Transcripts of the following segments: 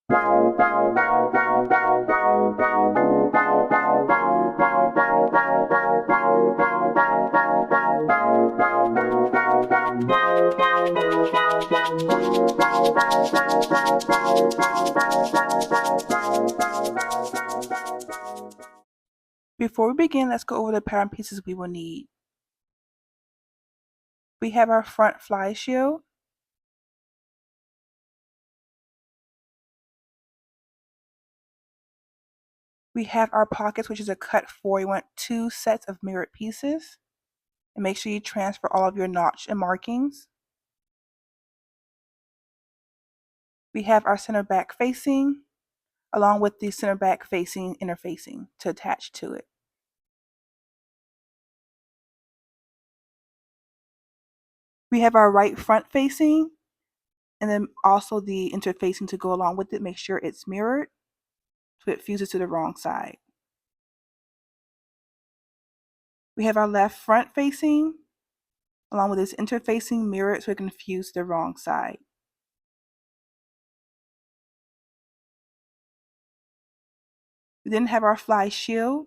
Before we begin, let's go over the pattern pieces we will need. We have our front fly shield, we have our pockets, which is a cut 4. You want 2 sets of mirrored pieces, and make sure you transfer all of your notch and markings. We have our center back facing, along with the center back facing interfacing to attach to it. We have our right front facing, and then also the interfacing to go along with it. Make sure it's mirrored so it fuses to the wrong side. We have our left front facing, along with this interfacing mirrored so it can fuse the wrong side. We then have our fly shield,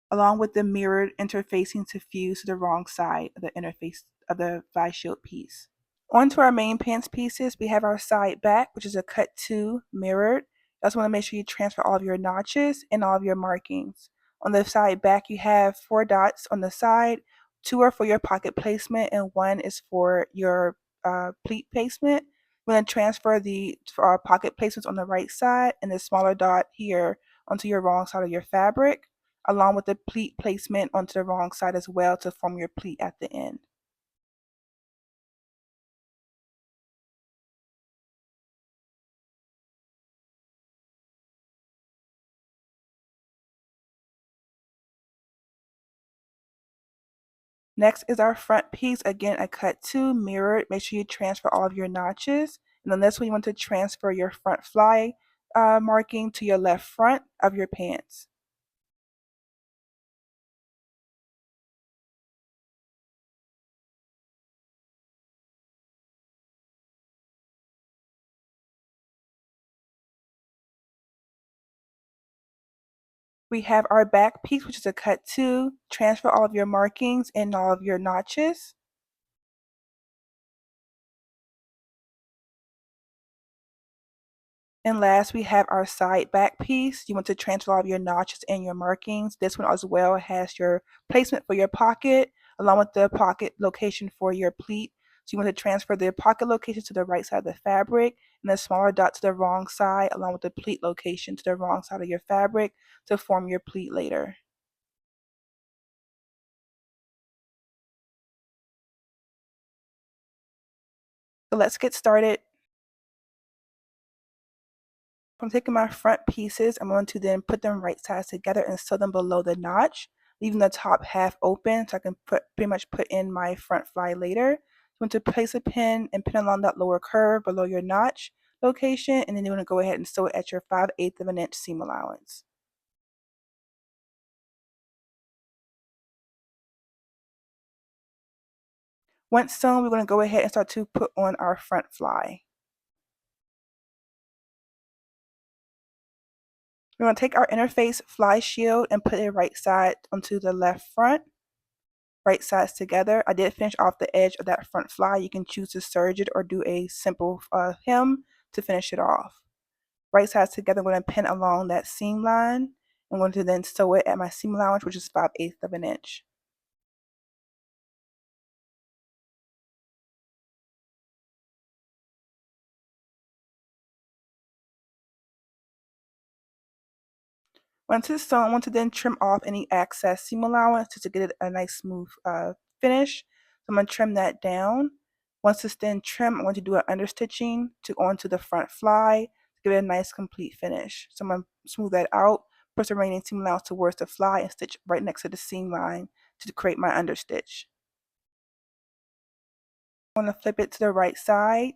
along with the mirrored interfacing to fuse to the wrong side of the interface of the fly shield piece. Onto our main pants pieces, we have our side back, which is a cut 2 mirrored. You also want to make sure you transfer all of your notches and all of your markings. On the side back, you have 4 dots on the side. 2 are for your pocket placement and 1 is for your pleat placement. We're going to transfer the pocket placements on the right side and the smaller dot here onto your wrong side of your fabric, along with the pleat placement onto the wrong side as well to form your pleat at the end. Next is our front piece, again a cut 2 mirrored. Make sure you transfer all of your notches, and then this one you want to transfer your front fly marking to your left front of your pants. We have our back piece, which is a cut 2. Transfer all of your markings and all of your notches. And last, we have our side back piece. You want to transfer all of your notches and your markings. This one as well has your placement for your pocket, along with the pocket location for your pleat. So you want to transfer the pocket location to the right side of the fabric, and the smaller dot to the wrong side, along with the pleat location to the wrong side of your fabric to form your pleat later. So let's get started. I'm taking my front pieces, I'm going to then put them right sides together and sew them below the notch, leaving the top half open so I can pretty much put in my front fly later. You want to place a pin and pin along that lower curve below your notch location, and then you want to go ahead and sew it at your 5/8 of an inch seam allowance. Once sewn, we're going to go ahead and start to put on our front fly. We're going to take our interface fly shield and put it right side onto the left front, right sides together. I did finish off the edge of that front fly. You can choose to serge it or do a simple hem to finish it off. Right sides together, I'm going to pin along that seam line. I'm going to then sew it at my seam allowance, which is 5/8 of an inch. Once it's sewn, I want to then trim off any excess seam allowance just to get it a nice smooth finish. So I'm going to trim that down. Once it's then trimmed, I'm going to do an understitching to go onto the front fly to give it a nice complete finish. So I'm going to smooth that out, push the remaining seam allowance towards the fly, and stitch right next to the seam line to create my understitch. I'm going to flip it to the right side.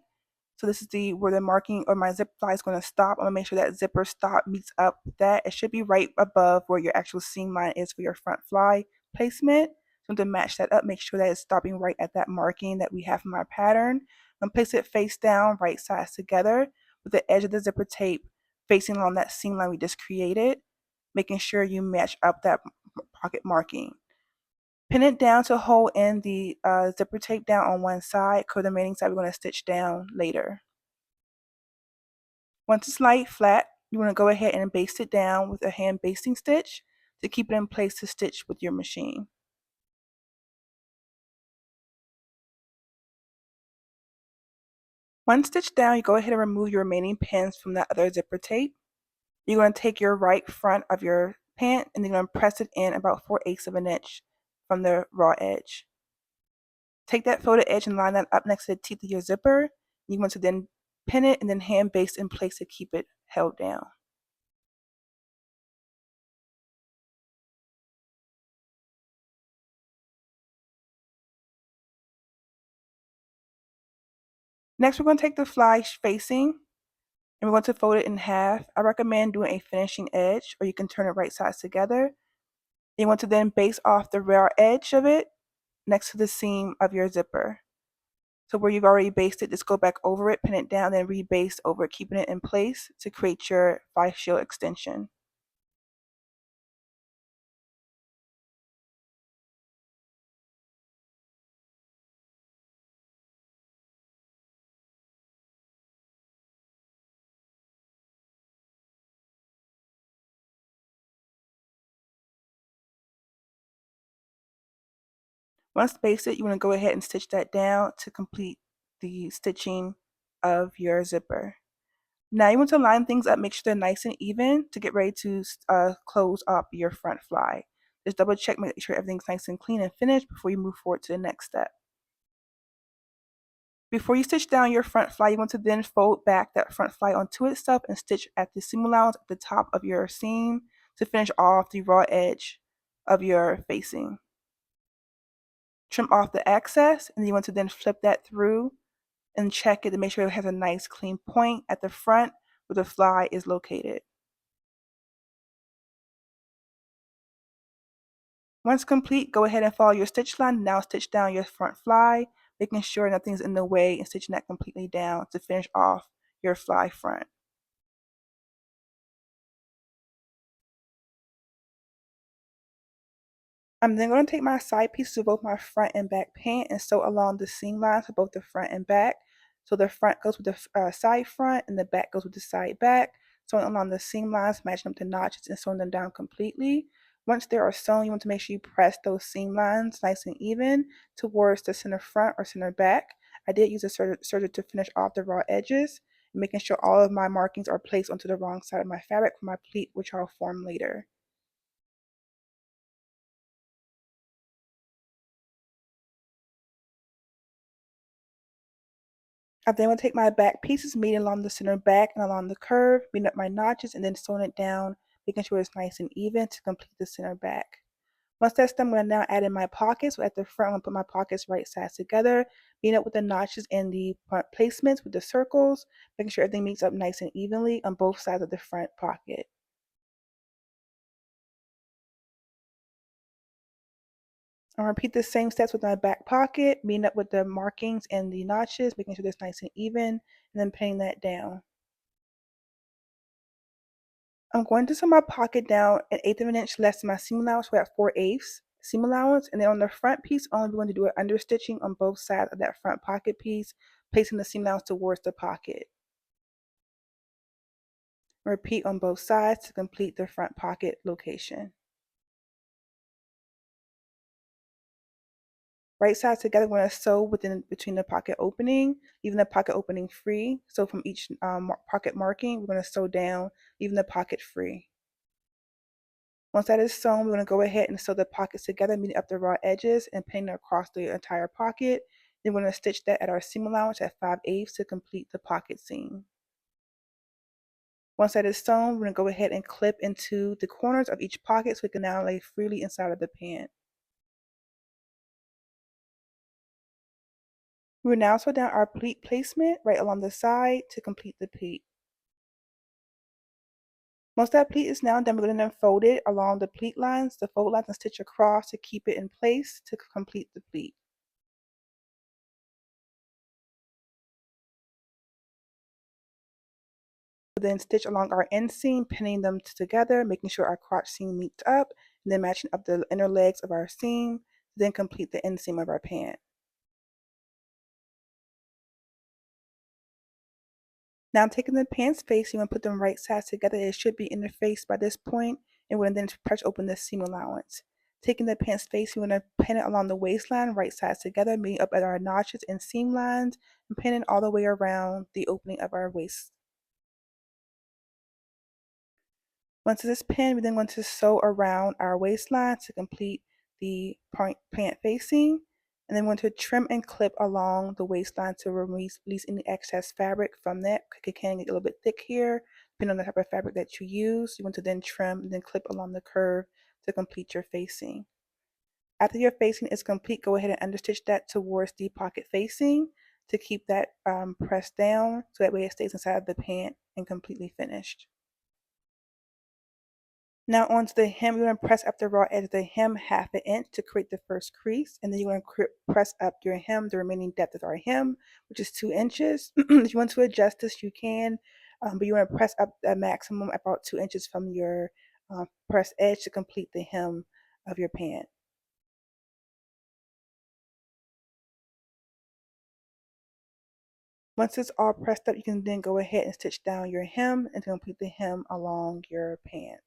So this is where the marking or my zip fly is going to stop. I'm going to make sure that zipper stop meets up with that. It should be right above where your actual seam line is for your front fly placement. So to match that up, make sure that it's stopping right at that marking that we have from our pattern. I'm going to place it face down, right sides together. with the edge of the zipper tape facing along that seam line we just created, making sure you match up that pocket marking. Pin it down to hold in the zipper tape down on one side, because the remaining side we're going to stitch down later. Once it's light flat, you want to go ahead and baste it down with a hand basting stitch to keep it in place to stitch with your machine. Once stitched down, you go ahead and remove your remaining pins from that other zipper tape. You're going to take your right front of your pant and you're going to press it in about 4/8 of an inch from the raw edge. Take that folded edge and line that up next to the teeth of your zipper. You want to then pin it and then hand baste in place to keep it held down. Next, we're going to take the fly facing and we're going to fold it in half. I recommend doing a finishing edge, or you can turn it right sides together. You want to then baste off the raw edge of it next to the seam of your zipper. So where you've already basted, just go back over it, pin it down, then rebaste over it, keeping it in place to create your fly shield extension. Once basted, you want to go ahead and stitch that down to complete the stitching of your zipper. Now you want to line things up, make sure they're nice and even to get ready to close up your front fly. Just double check, make sure everything's nice and clean and finished before you move forward to the next step. Before you stitch down your front fly, you want to then fold back that front fly onto itself and stitch at the seam allowance at the top of your seam to finish off the raw edge of your facing. Trim off the excess, and you want to then flip that through and check it to make sure it has a nice clean point at the front where the fly is located. Once complete, go ahead and follow your stitch line. Now stitch down your front fly, making sure nothing's in the way and stitching that completely down to finish off your fly front. I'm then going to take my side pieces of both my front and back pant and sew along the seam lines for both the front and back. So the front goes with the side front and the back goes with the side back. Sewing along the seam lines, matching up the notches and sewing them down completely. Once they are sewn, you want to make sure you press those seam lines nice and even towards the center front or center back. I did use a serger to finish off the raw edges, making sure all of my markings are placed onto the wrong side of my fabric for my pleat, which I'll form later. I then will take my back pieces, meeting along the center back and along the curve, meeting up my notches, and then sewing it down, making sure it's nice and even to complete the center back. Once that's done, I'm going to now add in my pockets. So at the front, I'm going to put my pockets right sides together, meeting up with the notches and the front placements with the circles, making sure everything meets up nice and evenly on both sides of the front pocket. I'll repeat the same steps with my back pocket, meeting up with the markings and the notches, making sure it's nice and even, and then pinning that down. I'm going to sew my pocket down 1/8 of an inch less than my seam allowance. We're at 4/8 seam allowance. And then on the front piece, only we're going to do an understitching on both sides of that front pocket piece, placing the seam allowance towards the pocket. Repeat on both sides to complete the front pocket location. Right sides together, we're going to sew between the pocket opening, leaving the pocket opening free. So from each pocket marking, we're going to sew down, leaving the pocket free. Once that is sewn, we're going to go ahead and sew the pockets together, meeting up the raw edges and pinning across the entire pocket. Then we're going to stitch that at our seam allowance at 5/8 to complete the pocket seam. Once that is sewn, we're going to go ahead and clip into the corners of each pocket so it can now lay freely inside of the pant. We will now sew down our pleat placement right along the side to complete the pleat. Once that pleat is now done, we're going to then fold it along the pleat lines, the fold lines, and stitch across to keep it in place to complete the pleat. Then stitch along our inseam, pinning them together, making sure our crotch seam meets up, and then matching up the inner legs of our seam, then complete the inseam of our pant. Now taking the pants facing and put them right sides together, it should be interfaced by this point, and we're going to then press open the seam allowance. Taking the pants facing, we're going to pin it along the waistline, right sides together, meeting up at our notches and seam lines, and pinning all the way around the opening of our waist. Once it is pinned, we then want to sew around our waistline to complete the pant facing, and then we want to trim and clip along the waistline to release any excess fabric from that. It can get a little bit thick here, depending on the type of fabric that you use. You want to then trim and then clip along the curve to complete your facing. After your facing is complete, go ahead and understitch that towards the pocket facing to keep that pressed down so that way it stays inside of the pant and completely finished. Now onto the hem, you're going to press up the raw edge of the hem 1/2 inch to create the first crease, and then you're going to press up your hem, the remaining depth of our hem, which is 2 inches. If you want to adjust this, you can, but you want to press up a maximum about 2 inches from your press edge to complete the hem of your pant. Once it's all pressed up, you can then go ahead and stitch down your hem and complete the hem along your pant.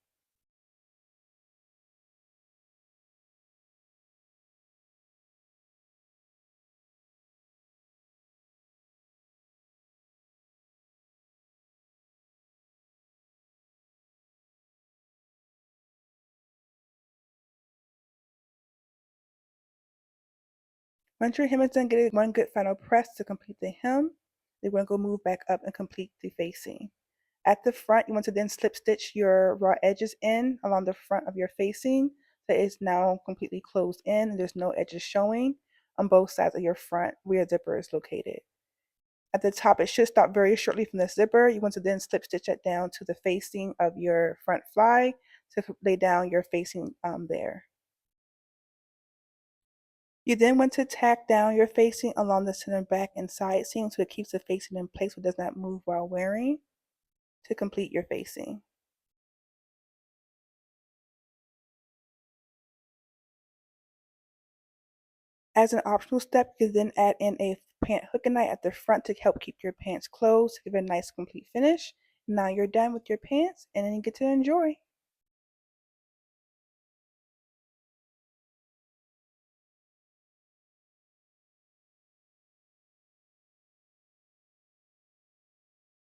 Once your hem is done, give it one good final press to complete the hem. Then we're going to go move back up and complete the facing. At the front, you want to then slip stitch your raw edges in along the front of your facing that is now completely closed in and there's no edges showing on both sides of your front where your zipper is located. At the top, it should stop very shortly from the zipper. You want to then slip stitch it down to the facing of your front fly to lay down your facing there. You then want to tack down your facing along the center back and side seam so it keeps the facing in place so it does not move while wearing to complete your facing. As an optional step, you can then add in a pant hook and eye at the front to help keep your pants closed, give it a nice complete finish. Now you're done with your pants and then you get to enjoy.